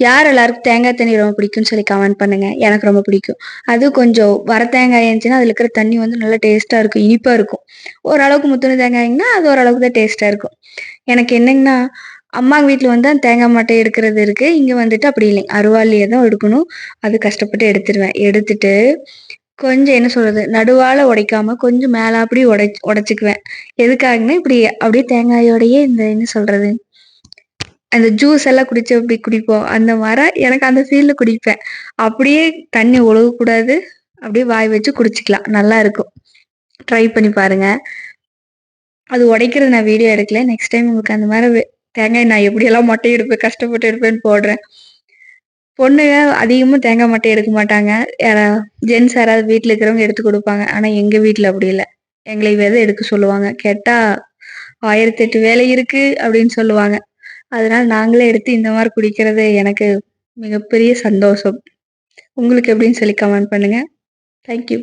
யார் எல்லாருக்கும் தேங்காய் தண்ணி ரொம்ப பிடிக்கும்னு சொல்லி கமெண்ட் பண்ணுங்க. எனக்கு ரொம்ப பிடிக்கும். அதுவும் கொஞ்சம் வர தேங்காய் இருந்துச்சுன்னா அதில் இருக்கிற தண்ணி வந்து நல்லா டேஸ்ட்டாக இருக்கும், இனிப்பாக இருக்கும். ஓரளவுக்கு முத்துன தேங்காய்ங்கன்னா அது ஓரளவுக்கு தான் டேஸ்ட்டாக இருக்கும். எனக்கு என்னங்கன்னா அம்மா வீட்டில் வந்து அந்த தேங்காய் மட்டை எடுக்கிறது இருக்குது. இங்கே வந்துட்டு அப்படி இல்லைங்க, அருவாள்லையே தான் எடுக்கணும். அது கஷ்டப்பட்டு எடுத்துருவேன். எடுத்துட்டு கொஞ்சம் என்ன சொல்கிறது, நடுவால் உடைக்காம கொஞ்சம் மேலாப்படி உடைச்சிக்குவேன். எதுக்காகன்னா இப்படி அப்படியே தேங்காயோடையே இந்த என்ன சொல்கிறது, அந்த ஜூஸ் எல்லாம் குடிச்சு எப்படி குடிப்போம் அந்த மாதிரி எனக்கு அந்த ஃபீல்ல குடிப்பேன். அப்படியே தண்ணி ஒழுகக்கூடாது, அப்படியே வாய் வச்சு குடிச்சிக்கலாம், நல்லா இருக்கும். ட்ரை பண்ணி பாருங்க. அது உடைக்கிறது நான் வீடியோ எடுக்கல. நெக்ஸ்ட் டைம் உங்களுக்கு அந்த மாதிரி தேங்காய் நான் எப்படியெல்லாம் மொட்டை எடுப்பேன், கஷ்டப்பட்டு எடுப்பேன்னு போடுறேன். பொண்ணுங்க அதிகமாக தேங்காய் மட்டை எடுக்க மாட்டாங்க. ஜென்ஸ் யாராவது வீட்டில் இருக்கிறவங்க எடுத்து கொடுப்பாங்க. ஆனால் எங்கள் வீட்டில் அப்படி இல்லை. எங்களை விதை எடுக்க சொல்லுவாங்க. கேட்டால் 1008 வேலை இருக்கு அப்படின்னு சொல்லுவாங்க. அதனால நாங்களே எடுத்து இந்த மாதிரி குடிக்கிறது எனக்கு மிகப்பெரிய சந்தோஷம். உங்களுக்கு எப்படின்னு சொல்லி கமெண்ட் பண்ணுங்க. தேங்க்யூ.